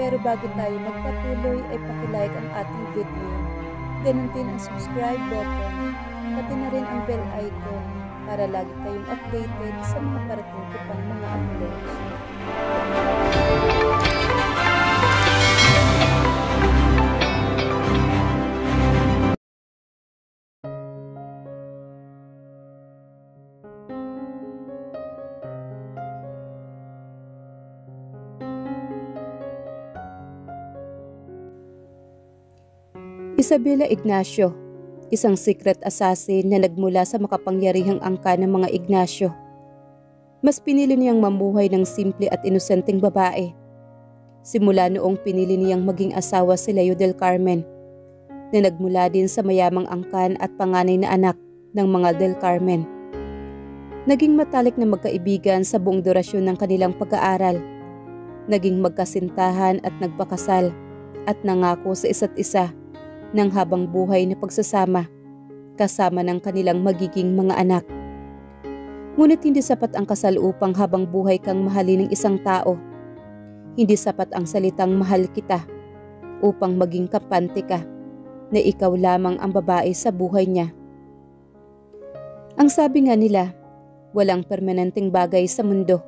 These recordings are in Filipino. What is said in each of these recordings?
Pero bago tayo magpatuloy ay pakilike ang ating video. Ganun din ang subscribe button, pati na rin ang bell icon para lagi kayong updated sa mga parating ko pang mga uploads. Isabela Ignacio, isang secret assassin na nagmula sa makapangyarihang angka ng mga Ignacio. Mas pinili niyang mamuhay ng simple at inosenteng babae. Simula noong pinili niyang maging asawa si Leo del Carmen, na nagmula din sa mayamang angkan at panganay na anak ng mga del Carmen. Naging matalik na magkaibigan sa buong durasyon ng kanilang pag-aaral. Naging magkasintahan at nagpakasal at nangako sa isa't isa ng habang buhay na pagsasama kasama ng kanilang magiging mga anak. Ngunit hindi sapat ang kasal upang habang buhay kang mahalin ng isang tao. Hindi sapat ang salitang mahal kita upang maging kampante ka na ikaw lamang ang babae sa buhay niya. Ang sabi nga nila, walang permanenteng bagay sa mundo.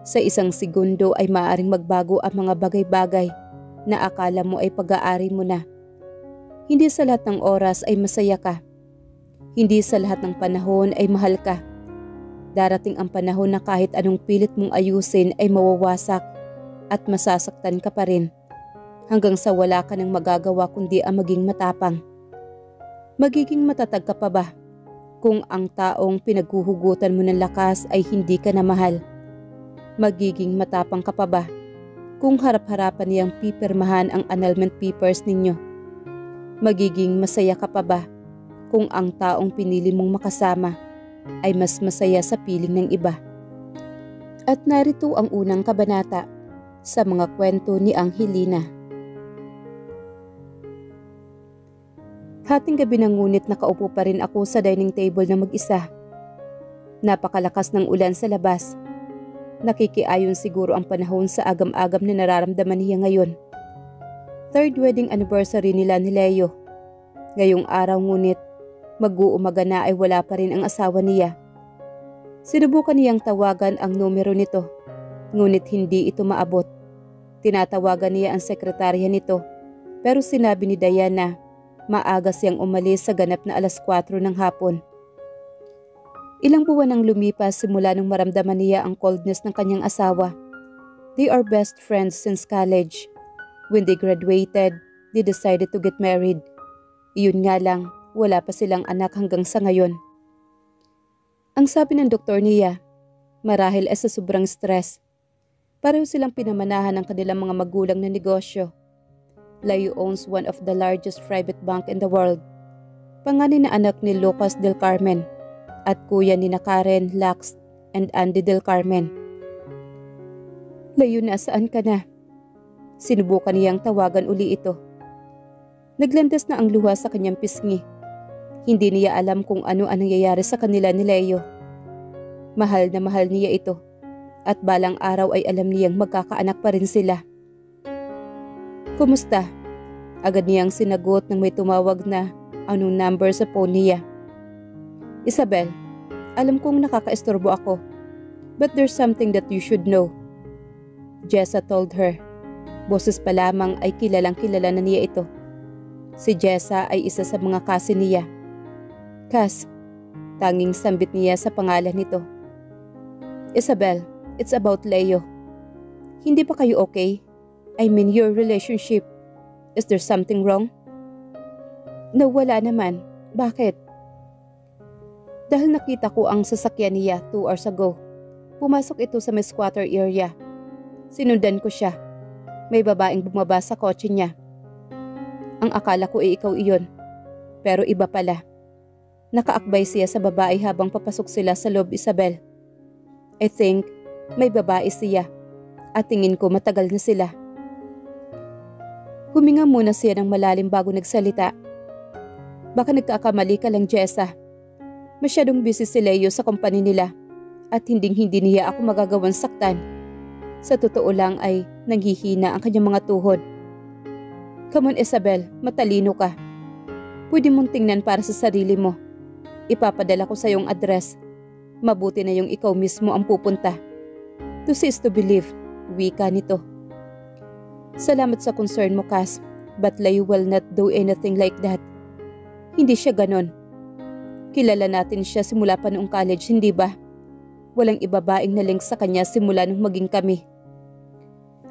Sa isang segundo ay maaaring magbago ang mga bagay-bagay na akala mo ay pag-aari mo na. Hindi sa lahat ng oras ay masaya ka. Hindi sa lahat ng panahon ay mahal ka. Darating ang panahon na kahit anong pilit mong ayusin ay mawawasak at masasaktan ka pa rin. Hanggang sa wala ka nang magagawa kundi ang maging matapang. Magiging matatag ka pa ba kung ang taong pinaghuhugutan mo ng lakas ay hindi ka na mahal? Magiging matapang ka pa ba kung harap-harapan niyang pipirmahan ang annulment papers ninyo? Magiging masaya ka pa ba kung ang taong pinili mong makasama ay mas masaya sa piling ng iba? At narito ang unang kabanata sa mga kwento ni Angelina. Hating gabi na ngunit nakaupo pa rin ako sa dining table na mag-isa. Napakalakas ng ulan sa labas. Nakikiayon siguro ang panahon sa agam-agam na nararamdaman niya ngayon. Third wedding anniversary nila ni Leo. Ngayong araw ngunit, mag-uumaga na ay wala pa rin ang asawa niya. Sinubukan niyang tawagan ang numero nito, ngunit hindi ito maabot. Tinatawagan niya ang sekretarya nito, pero sinabi ni Diana, maaga siyang umalis sa ganap na 4:00 ng hapon. Ilang buwan ang lumipas simula nung maramdaman niya ang coldness ng kanyang asawa. They are best friends since college. When they graduated, they decided to get married. Iyon nga lang, wala pa silang anak hanggang sa ngayon. Ang sabi ng doktor niya, marahil ay sa sobrang stress. Pareho silang pinamanahan ng kanilang mga magulang na negosyo. Leo owns one of the largest private bank in the world. Panganay na anak ni Lucas del Carmen at kuya ni Karen, Lax, and Andy del Carmen. Leo, nasaan ka na? Sinubukan niyang tawagan uli ito. Naglandas na ang luha sa kanyang pisngi. Hindi niya alam kung ano ang nangyayari sa kanila ni Leo. Mahal na mahal niya ito at balang araw ay alam niyang magkakaanak pa rin sila. Kumusta? Agad niyang sinagot nang may tumawag na anong number sa phone niya. Isabel, alam kong nakakaistorbo ako, but there's something that you should know. Jessa told her. Boses pa lamang ay kilalang-kilala na niya ito. Si Jessa ay isa sa mga kasi niya. Kas, tanging sambit niya sa pangalan nito. Isabel, it's about Leo. Hindi ba kayo okay? I mean your relationship. Is there something wrong? No, wala naman. Bakit? Dahil nakita ko ang sasakyan niya 2 hours ago. Pumasok ito sa may squatter area. Sinundan ko siya. May babaeng bumaba sa kotse niya. Ang akala ko ay ikaw iyon. Pero iba pala. Nakaakbay siya sa babae habang papasok sila sa loob, Isabel. I think may babae siya. At tingin ko matagal na sila. Huminga muna siya ng malalim bago nagsalita. Baka nagkakamali ka lang, Jessa. Masyadong busy si Leo sa kompanya nila at hinding-hindi niya ako magagawang saktan. Sa totoo lang ay nanghihina ang kanyang mga tuhod. Come on Isabel, matalino ka. Pwede mong tingnan para sa sarili mo. Ipapadala ko sa iyong address. Mabuti na yung ikaw mismo ang pupunta. To see is to believe, wika nito. Salamat sa concern mo, Cass, but Layo will not do anything like that. Hindi siya ganon. Kilala natin siya simula pa noong college, hindi ba? Walang ibabaing na link sa kanya simula nung maging kami.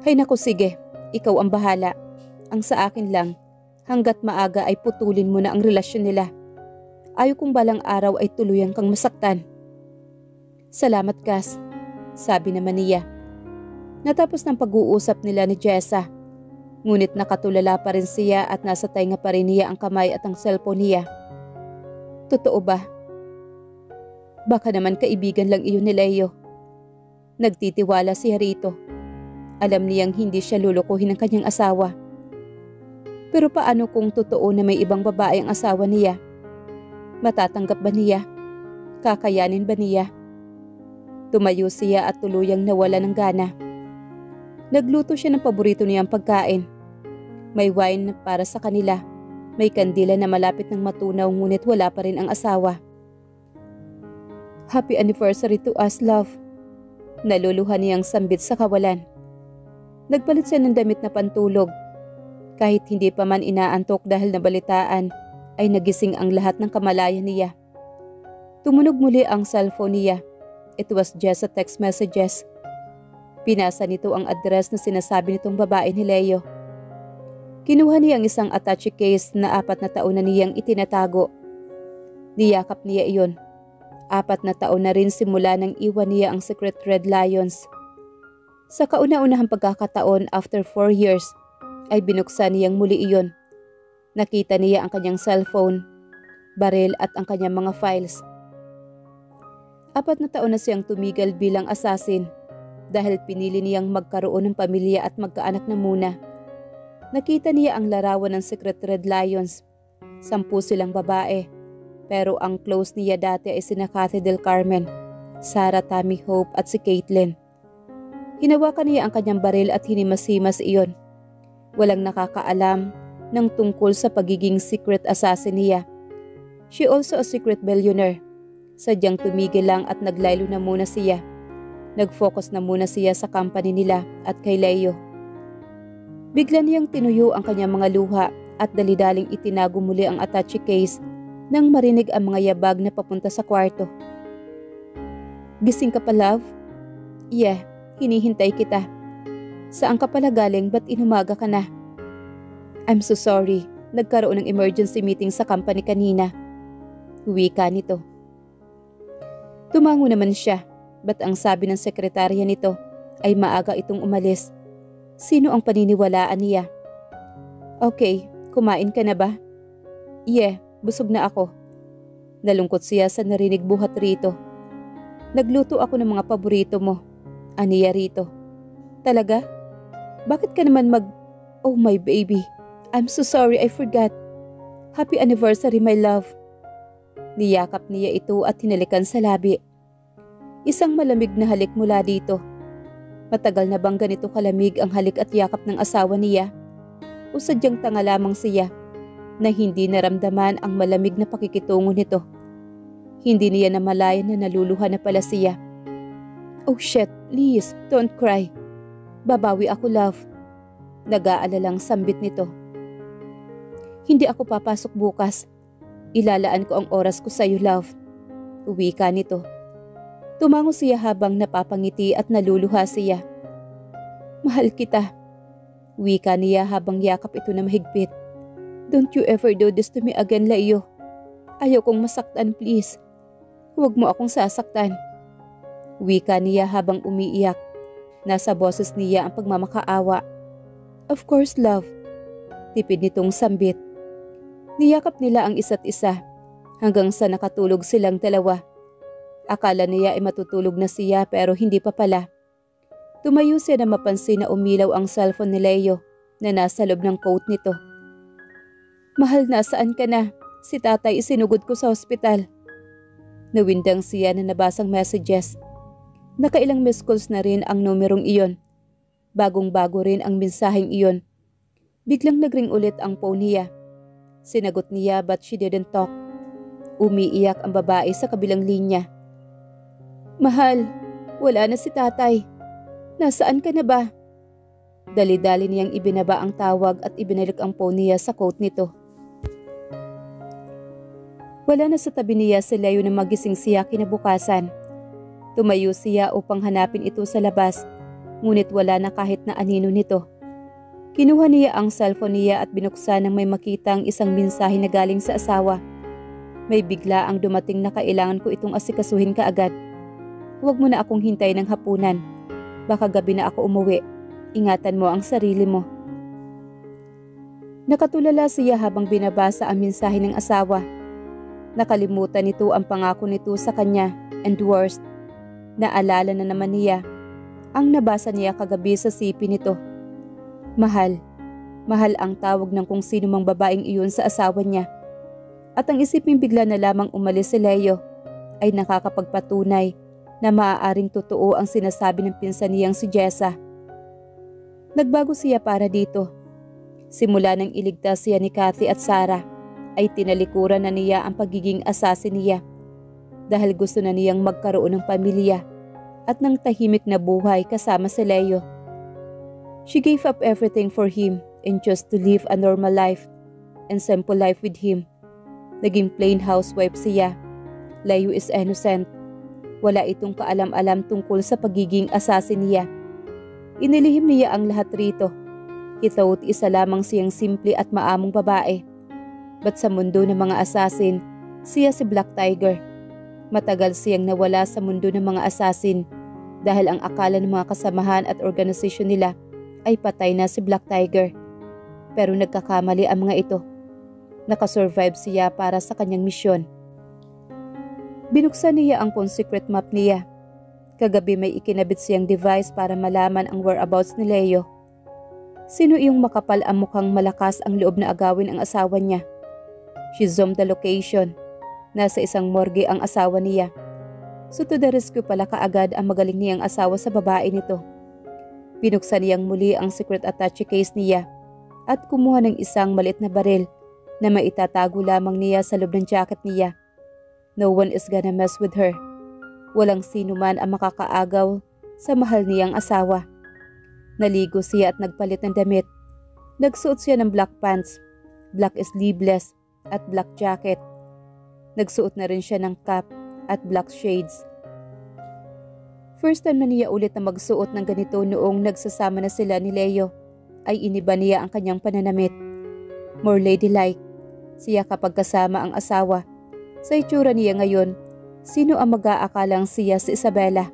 Hay naku, sige, ikaw ang bahala. Ang sa akin lang, hanggat maaga ay putulin mo na ang relasyon nila. Ayaw kong balang araw ay tuluyan kang masaktan. Salamat, Cass, sabi naman niya. Natapos ng pag-uusap nila ni Jessa, ngunit nakatulala pa rin siya at nasa tainga pa rin niya ang kamay at ang cellphone niya. Totoo ba? Baka naman kaibigan lang iyon ni Leo. Nagtitiwala siya rito. Alam niyang hindi siya lulukuhin ng kanyang asawa. Pero paano kung totoo na may ibang babae ang asawa niya? Matatanggap ba niya? Kakayanin ba niya? Tumayo siya at tuluyang nawala ng gana. Nagluto siya ng paborito niyang pagkain. May wine para sa kanila. May kandila na malapit ng matunaw ngunit wala pa rin ang asawa. Happy anniversary to us, love. Naluluhan niyang sambit sa kawalan. Nagpalit siya ng damit na pantulog. Kahit hindi pa man inaantok dahil nabalitaan, ay nagising ang lahat ng kamalayan niya. Tumunog muli ang cellphone niya. It was just a text messages. Pinasa nito ang address na sinasabi nitong babae ni Leo. Kinuha niya ang isang attache case na 4 na taon na niyang itinatago. Niyakap niya iyon. 4 na taon na rin simula nang iwan niya ang Secret Red Lions. Sa kauna-unahang pagkakataon after 4 years, ay binuksan niyang muli iyon. Nakita niya ang kanyang cellphone, baril at ang kanyang mga files. 4 na taon na siyang tumigil bilang assassin dahil pinili niyang magkaroon ng pamilya at magkaanak na muna. Nakita niya ang larawan ng Secret Red Lions. 10 silang babae, pero ang close niya dati ay sina Kathy Del Carmen, Sarah Tammy Hope at si Caitlin. Hinawakan niya ang kanyang baril at hinimas-himas iyon. Walang nakakaalam ng tungkol sa pagiging secret assassin niya. She also a secret billionaire. Sadyang tumigil lang at naglaylo na muna siya. Nag-focus na muna siya sa company nila at kay Leo. Bigla niyang tinuyo ang kanyang mga luha at dalidaling itinago muli ang attache case nang marinig ang mga yabag na papunta sa kwarto. Gising ka pa, love? Yeah, hinihintay kita. Saan ka pala galing? Ba't inumaga ka na? I'm so sorry. Nagkaroon ng emergency meeting sa company kanina. Wika nito. Tumango naman siya. Ba't ang sabi ng sekretarya nito ay maaga itong umalis? Sino ang paniniwalaan niya? Okay, kumain ka na ba? Yeah, busog na ako. Nalungkot siya sa narinig buhat rito. Nagluto ako ng mga paborito mo. Aniya rito. Talaga? Bakit ka naman Oh my baby, I'm so sorry, I forgot. Happy anniversary, my love. Niyakap niya ito at hinalikan sa labi. Isang malamig na halik mula dito. Matagal na bang ganito kalamig ang halik at yakap ng asawa niya? O sadyang tanga lamang siya na hindi naramdaman ang malamig na pakikitungo nito? Hindi niya namalayan na naluluha na pala siya. Oh shit, please, don't cry. Babawi ako, love. Nag-aalalang sambit nito. Hindi ako papasok bukas. Ilalaan ko ang oras ko sa iyo, love. Uwi ka nito. Tumango siya habang napapangiti at naluluha siya. Mahal kita. Wika niya habang yakap ito na mahigpit. Don't you ever do this to me again, Leo. Ayaw kong masaktan, please. Huwag mo akong sasaktan. Wika niya habang umiiyak. Nasa boses niya ang pagmamakaawa. Of course, love. Tipid nitong sambit. Niyakap nila ang isa't isa hanggang sa nakatulog silang dalawa. Akala niya ay matutulog na siya pero hindi pa pala. Tumayo siya na mapansin na umilaw ang cellphone ni Leo na nasa loob ng coat nito. Mahal, nasaan ka na? Si tatay isinugod ko sa ospital. Nawindang siya na nabasang messages. Nakailang missed calls na rin ang numerong iyon Bagong-bago rin ang mensaheng iyon. Biglang nagring ulit ang phone niya. Sinagot niya but she didn't talk. Umiiyak ang babae sa kabilang linya. Mahal, wala na si tatay. Nasaan ka na ba? Dali-dali niyang ibinaba ang tawag at ibinalik ang phone niya sa coat nito. Wala na sa tabi niya si Leo na magising siya kinabukasan. Tumayo siya upang hanapin ito sa labas, ngunit wala na kahit na anino nito. Kinuha niya ang cellphone niya at binuksan nang may makitang isang mensahe na galing sa asawa. May bigla ang dumating na kailangan ko itong asikasuhin kaagad. Huwag mo na akong hintay ng hapunan. Baka gabi na ako umuwi. Ingatan mo ang sarili mo. Nakatulala siya habang binabasa ang mensahe ng asawa. Nakalimutan nito ang pangako nito sa kanya, and worst, naalala na naman niya ang nabasa niya kagabi sa sipi nito. Mahal. Mahal ang tawag ng kung sino mang babaeng iyon sa asawa niya. At ang isiping bigla na lamang umalis si Leo ay nakakapagpatunay na maaaring totoo ang sinasabi ng pinsan niyang si Jessa. Nagbago siya para dito. Simula nang iligtas siya ni Kathy at Sarah, ay tinalikuran na niya ang pagiging assassin niya dahil gusto na niyang magkaroon ng pamilya at ng tahimik na buhay kasama si Leo. She gave up everything for him and chose to live a normal life and simple life with him. Naging plain housewife siya. Leo is innocent. Wala itong kaalam-alam tungkol sa pagiging assassin niya. Inilihim niya ang lahat rito. He thought isa lamang siyang simple at maamong babae. But sa mundo ng mga assassin, siya si Black Tiger. Matagal siyang nawala sa mundo ng mga assassin dahil ang akala ng mga kasamahan at organisasyon nila ay patay na si Black Tiger. Pero nagkakamali ang mga ito. Nakasurvive siya para sa kanyang misyon. Binuksan niya ang phone secret map niya. Kagabi may ikinabit siyang device para malaman ang whereabouts ni Leo. Sino iyong makapal ang mukhang malakas ang loob na agawin ang asawa niya? She zoomed the location. Nasa isang morgue ang asawa niya. So to the rescue pala kaagad ang magaling niyang asawa sa babae nito. Binuksan niyang muli ang secret attache case niya at kumuha ng isang maliit na baril na maitatago lamang niya sa loob ng jacket niya. No one is gonna mess with her. Walang sino man ang makakaagaw sa mahal niyang asawa. Naligo siya at nagpalit ng damit. Nagsuot siya ng black pants, black sleeveless at black jacket. Nagsuot na rin siya ng cap at black shades. First time na niya ulit na magsuot ng ganito noong nagsasama na sila ni Leo, ay iniba niya ang kanyang pananamit. More ladylike siya kapag kasama ang asawa. Sa itsura niya ngayon, sino ang mag-aakalang siya si Isabela?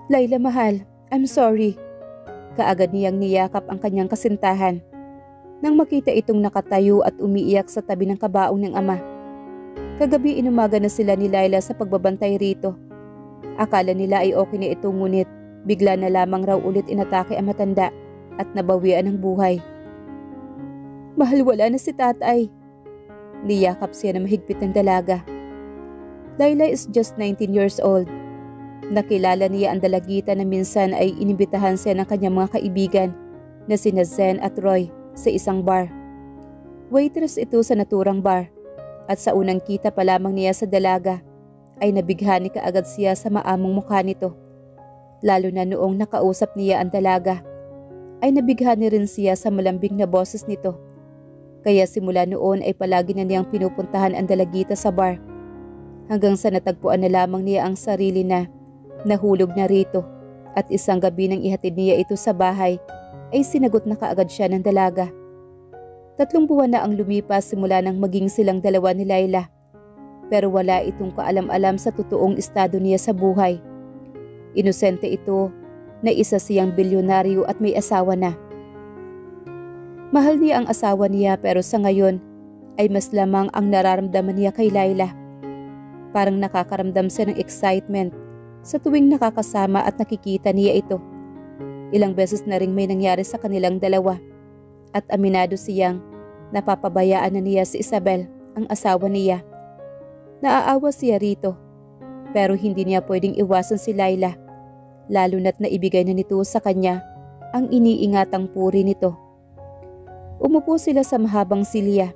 Layla mahal, I'm sorry. Kaagad niyang niyakap ang kanyang kasintahan. Nang makita itong nakatayo at umiiyak sa tabi ng kabaong ng ama. Kagabi inumaga na sila ni Layla sa pagbabantay rito. Akala nila ay okay na ito ngunit bigla na lamang raw ulit inatake ang matanda at nabawian ng buhay. Mahal, wala na si tatay. Niyakap siya na mahigpit ng dalaga. Layla is just 19 years old. Nakilala niya ang dalagita na minsan ay inibitahan siya ng kanyang mga kaibigan na sina Zen at Roy sa isang bar. Waitress ito sa naturang bar at sa unang kita pa lamang niya sa dalaga ay nabighani kaagad siya sa maamong mukha nito. Lalo na noong nakausap niya ang dalaga ay nabighani rin siya sa malambing na boses nito. Kaya simula noon ay palagi na niyang pinupuntahan ang dalagita sa bar hanggang sa natagpuan na lamang niya ang sarili na nahulog na rito at isang gabi nang ihatid niya ito sa bahay ay sinagot na kaagad siya ng dalaga. 3 buwan na ang lumipas simula nang maging silang dalawa ni Layla. Pero wala itong kaalam-alam sa totoong estado niya sa buhay. Inosente ito na isa siyang bilyonaryo at may asawa na. Mahal niya ang asawa niya pero sa ngayon ay mas lamang ang nararamdaman niya kay Layla. Parang nakakaramdam siya ng excitement sa tuwing nakakasama at nakikita niya ito. Ilang beses na ring may nangyari sa kanilang dalawa at aminado siyang napapabayaan na niya si Isabel, ang asawa niya. Naaawa siya rito pero hindi niya pwedeng iwasan si Layla lalo na't naibigay na nito sa kanya ang iniingatang puri nito. Umupo sila sa mahabang silya.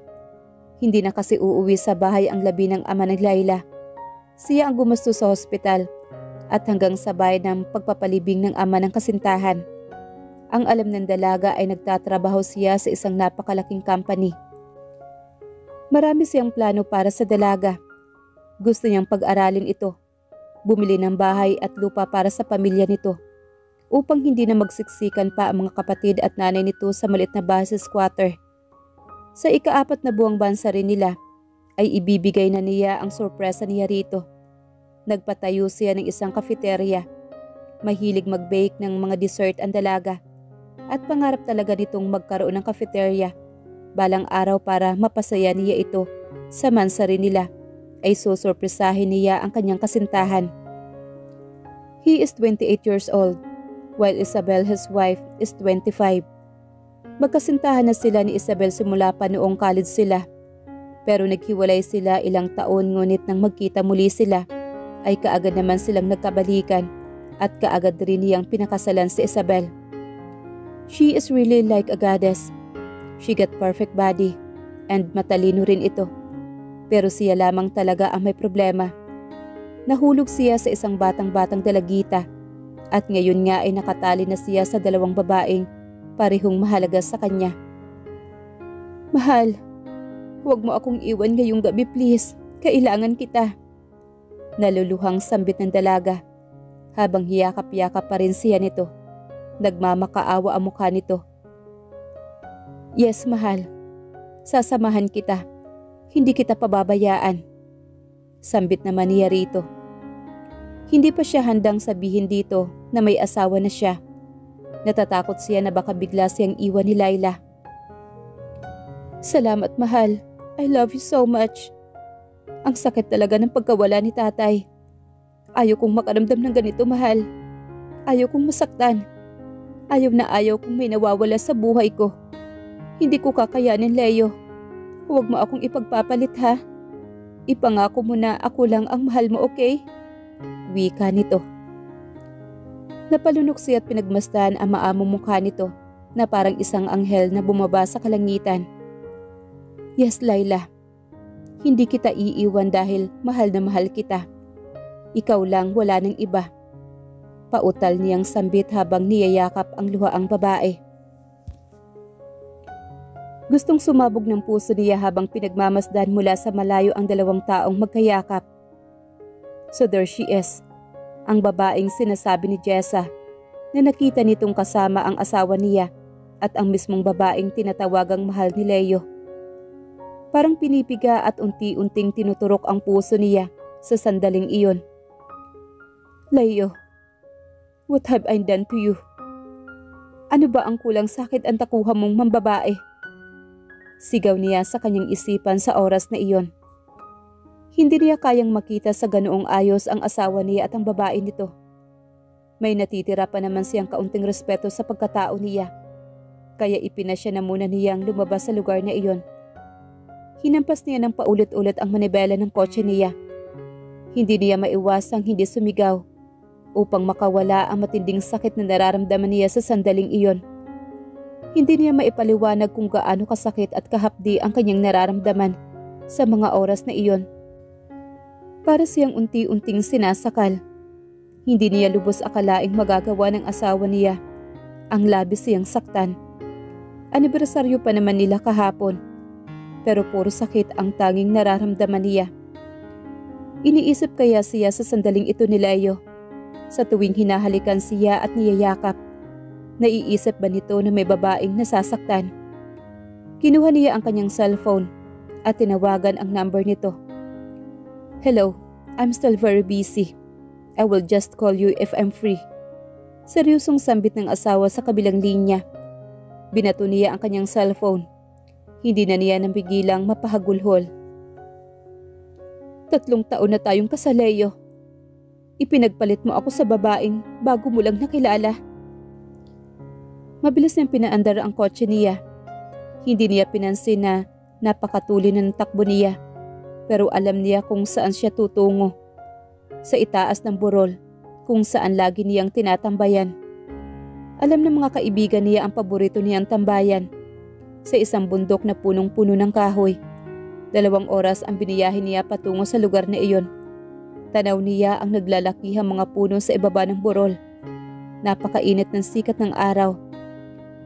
Hindi na kasi uuwi sa bahay ang labi ng ama ng Layla. Siya ang gumasto sa hospital at hanggang sa bayad ng pagpapalibing ng ama ng kasintahan. Ang alam ng dalaga ay nagtatrabaho siya sa isang napakalaking company. Marami siyang plano para sa dalaga. Gusto niyang pag-aralin ito, bumili ng bahay at lupa para sa pamilya nito, upang hindi na magsiksikan pa ang mga kapatid at nanay nito sa maliit na bahay sa squatter. Sa ika-4 na buwang bansari nila, ay ibibigay na niya ang sorpresa niya rito. Nagpatayo siya ng isang kafeterya. Mahilig mag-bake ng mga dessert ang dalaga, at pangarap talaga nitong magkaroon ng kafeterya. Balang araw para mapasaya niya ito sa mansari nila, ay susurpresahin niya ang kanyang kasintahan. He is 28 years old, while Isabel, his wife, is 25. Magkasintahan na sila ni Isabel simula pa noong college sila. Pero naghiwalay sila ilang taon, ngunit nang magkita muli sila, ay kaagad naman silang nagkabalikan at kaagad rin niyang pinakasalan si Isabel. She is really like a goddess. She got perfect body and matalino rin ito. Pero siya lamang talaga ang may problema. Nahulog siya sa isang batang-batang dalagita at ngayon nga ay nakatali na siya sa 2 babaeng parehong mahalaga sa kanya. Mahal, huwag mo akong iwan ngayong gabi please. Kailangan kita. Naluluhang sambit ng dalaga habang hiyakap-yakap pa rin siya nito. Nagmamakaawa ang mukha nito. Yes, mahal. Sasamahan kita. Hindi kita pababayaan. Sambit naman niya rito. Hindi pa siya handang sabihin dito na may asawa na siya. Natatakot siya na baka bigla siyang iwan ni Layla. Salamat, mahal. I love you so much. Ang sakit talaga ng pagkawala ni tatay. Ayaw kong makaramdam ng ganito, mahal. Ayaw kong masaktan. Ayaw na ayaw kong may nawawala sa buhay ko. Hindi ko kakayanin, Leo. Huwag mo akong ipagpapalit, ha? Ipangako mo na ako lang ang mahal mo, okay? Wika nito. Napalunok siya at pinagmasdan ang maamong mukha nito na parang isang anghel na bumaba sa kalangitan. Yes, Layla. Hindi kita iiwan dahil mahal na mahal kita. Ikaw lang, wala nang iba. Pautal niyang sambit habang niyayakap ang luhaang babae. Gustong sumabog ng puso niya habang pinagmamasdan mula sa malayo ang 2 taong magkayakap. So there she is, ang babaeng sinasabi ni Jessa na nakita nitong kasama ang asawa niya at ang mismong babaeng tinatawagang mahal ni Leo. Parang pinipiga at unti-unting tinuturok ang puso niya sa sandaling iyon. Leo, what have I done to you? Ano ba ang kulang sakit ang takuha mong mambabae? Sigaw niya sa kanyang isipan sa oras na iyon. Hindi niya kayang makita sa ganoong ayos ang asawa niya at ang babae nito. May natitira pa naman siyang kaunting respeto sa pagkatao niya. Kaya ipinasya na muna niyang lumabas sa lugar na iyon. Hinampas niya ng paulit-ulit ang manibela ng kotse niya. Hindi niya maiwasang hindi sumigaw upang makawala ang matinding sakit na nararamdaman niya sa sandaling iyon. Hindi niya maipaliwanag kung gaano kasakit at kahapdi ang kanyang nararamdaman sa mga oras na iyon. Para siyang unti-unting sinasakal. Hindi niya lubos akalaing magagawa ng asawa niya ang labis siyang saktan. Anibersaryo pa naman nila kahapon, pero puro sakit ang tanging nararamdaman niya. Iniisip kaya siya sa sandaling ito ni Leo, sa tuwing hinahalikan siya at niyayakap. Naiisip ba nito na may babaeng nasasaktan? Kinuha niya ang kanyang cellphone at tinawagan ang number nito. Hello, I'm still very busy. I will just call you if I'm free. Seryosong sambit ng asawa sa kabilang linya. Binato niya ang kanyang cellphone. Hindi na niya napigilang mapahagulhol. 3 taon na tayong kasal, Leo. Ipinagpalit mo ako sa babaeng bago mo lang nakilala. Mabilis niyang pinaandar ang kotse niya. Hindi niya pinansin na napakatuloy na ng takbo niya, pero alam niya kung saan siya tutungo. Sa itaas ng burol, kung saan lagi niyang tinatambayan. Alam ng mga kaibigan niya ang paborito niyang tambayan. Sa isang bundok na punong-puno ng kahoy. 2 oras ang biniyahe niya patungo sa lugar na iyon. Tanaw niya ang naglalakihang mga puno sa ibaba ng burol. Napakainit ng sikat ng araw.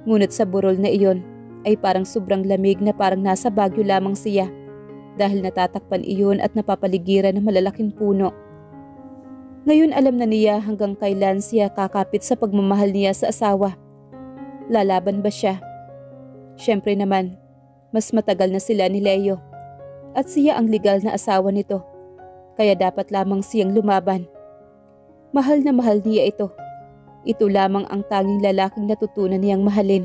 Ngunit sa burol na iyon ay parang sobrang lamig na parang nasa Baguio lamang siya dahil natatakpan iyon at napapaligiran ng malalaking puno. Ngayon alam na niya hanggang kailan siya kakapit sa pagmamahal niya sa asawa. Lalaban ba siya? Siyempre naman, mas matagal na sila ni Leo at siya ang legal na asawa nito, kaya dapat lamang siyang lumaban. Mahal na mahal niya ito. Ito lamang ang tanging lalaking natutunan niyang mahalin.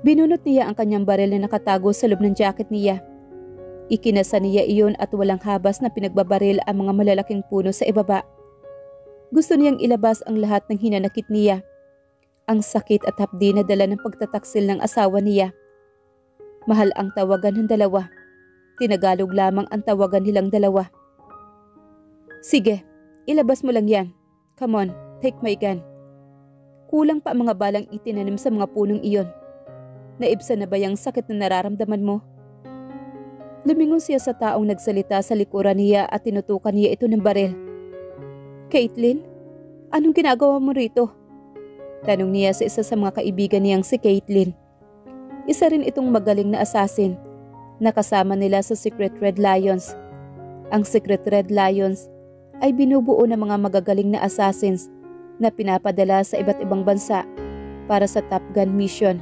Binunot niya ang kanyang baril na nakatago sa loob ng jacket niya. Ikinasa niya iyon at walang habas na pinagbabaril ang mga malalaking puno sa ibaba. Gusto niyang ilabas ang lahat ng hinanakit niya. Ang sakit at hapdi na dala ng pagtataksil ng asawa niya. Mahal ang tawagan ng dalawa. Tinagalog lamang ang tawagan nilang dalawa. Sige, ilabas mo lang yan. Come on, take my gun. Kulang pa ang mga balang itinanim sa mga punong iyon. Naibsa na ba yung sakit na nararamdaman mo? Lumingon siya sa taong nagsalita sa likuran niya at tinutukan niya ito ng baril. Caitlin, anong ginagawa mo rito? Tanong niya sa isa sa mga kaibigan niyang si Caitlin. Isa rin itong magaling na assassin. Nakasama nila sa Secret Red Lions. Ang Secret Red Lions ay binubuo ng mga magagaling na assassins na pinapadala sa iba't ibang bansa para sa Top Gun mission.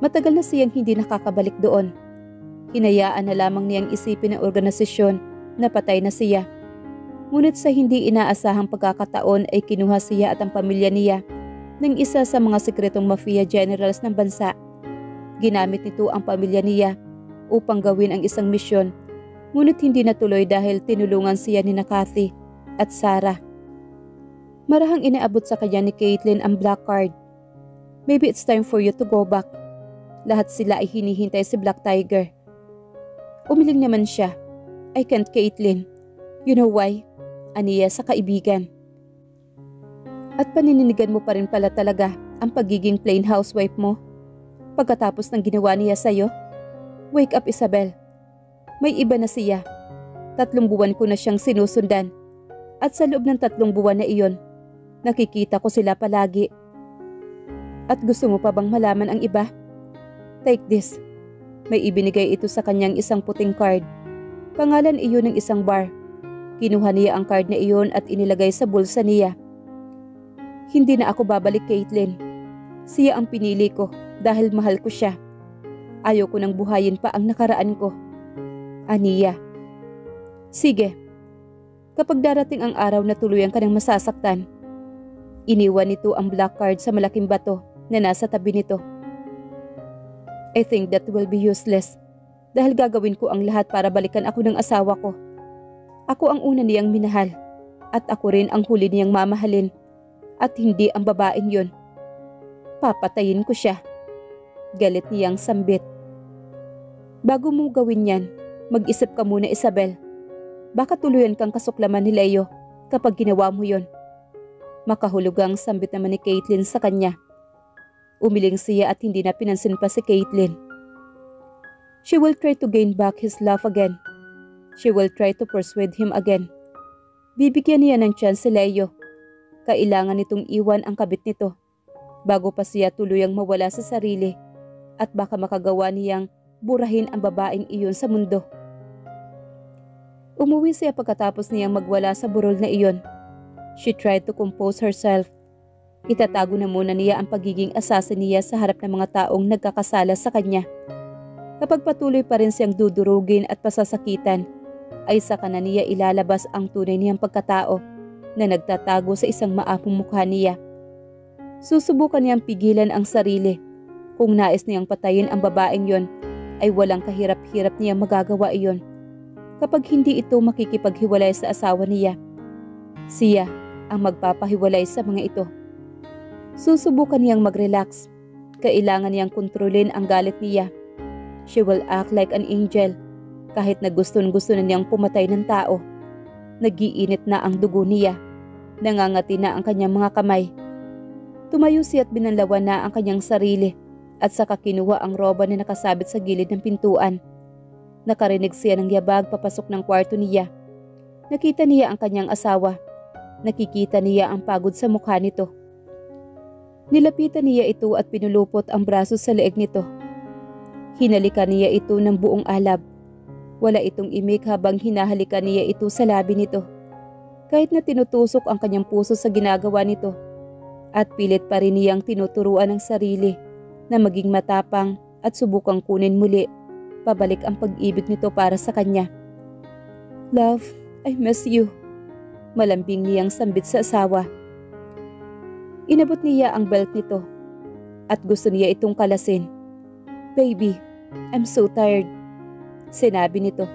Matagal na siyang hindi nakakabalik doon. Hinayaan na lamang niyang isipin ng organisasyon na patay na siya. Ngunit sa hindi inaasahang pagkakataon ay kinuha siya at ang pamilya niya ng isa sa mga sekretong mafia generals ng bansa. Ginamit nito ang pamilya niya upang gawin ang isang misyon, ngunit hindi natuloy dahil tinulungan siya ni Kathy at Sarah. Marahang inaabot sa kanya ni Caitlin ang black card. Maybe it's time for you to go back. Lahat sila ay hinihintay si Black Tiger. Umiling naman siya. I can't, Caitlin. You know why? Aniya sa kaibigan. At panininigan mo pa rin pala talaga ang pagiging plain housewife mo. Pagkatapos ng ginawa niya sa'yo? Wake up, Isabel. May iba na siya. 3 buwan ko na siyang sinusundan. At sa loob ng 3 buwan na iyon, nakikita ko sila palagi. At gusto mo pa bang malaman ang iba? Take this. May ibinigay ito sa kanyang isang puting card. Pangalan iyon ng isang bar. Kinuha niya ang card na iyon at inilagay sa bulsa niya. Hindi na ako babalik, Caitlin. Siya ang pinili ko dahil mahal ko siya. Ayaw ko nang buhayin pa ang nakaraan ko. Aniya. Sige. Kapag darating ang araw na tuluyan ka ng masasaktan, iniwan nito ang black card sa malaking bato na nasa tabi nito. I think that will be useless dahil gagawin ko ang lahat para balikan ako ng asawa ko. Ako ang una niyang minahal at ako rin ang huli niyang mamahalin at hindi ang babaeng yun. Papatayin ko siya. Galit niyang sambit. Bago mo gawin yan, mag-isip ka muna, Isabel. Baka tuluyan kang kasuklaman ni Leo kapag ginawa mo yun. Makahulugang sambit naman ni Caitlin sa kanya. Umiling siya at hindi na pinansin pa si Caitlin. She will try to gain back his love again. She will try to persuade him again. Bibigyan niya ng chance si Leo. Kailangan nitong iwan ang kabit nito bago pa siya tuluyang mawala sa sarili at baka makagawa niyang burahin ang babaeng iyon sa mundo. Umuwi siya pagkatapos niyang magwala sa burol na iyon. She tried to compose herself. Itatago na muna niya ang pagiging assassin niya sa harap ng mga taong nagkakasala sa kanya. Kapag patuloy pa rin siyang dudurugin at pasasakitan, ay saka na niya ilalabas ang tunay niyang pagkatao na nagtatago sa isang maapong mukha niya. Susubukan niyang pigilan ang sarili. Kung nais niyang patayin ang babaeng yon, ay walang kahirap-hirap niyang magagawa iyon. Kapag hindi ito makikipaghiwalay sa asawa niya, siya ang magpapahiwalay sa mga ito. Susubukan niyang mag-relax. Kailangan niyang kontrolin ang galit niya. She will act like an angel kahit na gustong-gusto na niyang pumatay ng tao. Nagiinit na ang dugo niya. Nangangati na ang kanyang mga kamay. Tumayo siya at binanlawan na ang kanyang sarili at saka kinuha ang roba na nakasabit sa gilid ng pintuan. Nakarinig siya ng yabag papasok ng kwarto niya. Nakita niya ang kanyang asawa. Nakikita niya ang pagod sa mukha nito. Nilapitan niya ito at pinulupot ang braso sa leeg nito. Hinalikan niya ito ng buong alab. Wala itong imik habang hinahalikan niya ito sa labi nito. Kahit na tinutusok ang kanyang puso sa ginagawa nito. At pilit pa rin niyang tinuturuan ng sarili na maging matapang at subukang kunin muli pabalik ang pag-ibig nito para sa kanya. "Love, I miss you." Malambing niyang sambit sa asawa. Inabot niya ang belt nito at gusto niya itong kalasin. "Baby, I'm so tired," sinabi nito.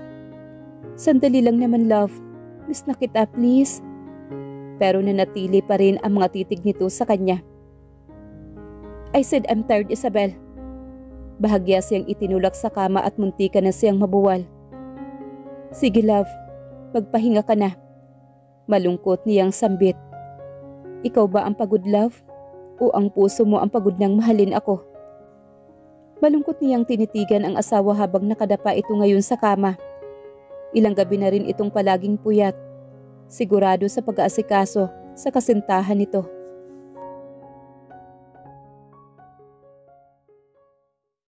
"Sandali lang naman, love. Miss na kita, please." Pero nanatili pa rin ang mga titig nito sa kanya. "I said I'm tired, Isabel." Bahagya siyang itinulak sa kama at muntika na siyang mabuwal. "Sige, love. Magpahinga ka na." Malungkot niyang sambit. "Ikaw ba ang pagod, love? O ang puso mo ang pagod nang mahalin ako?" Malungkot niyang tinitigan ang asawa habang nakadapa ito ngayon sa kama. Ilang gabi na rin itong palaging puyat. Sigurado sa pag-aasikaso sa kasintahan nito.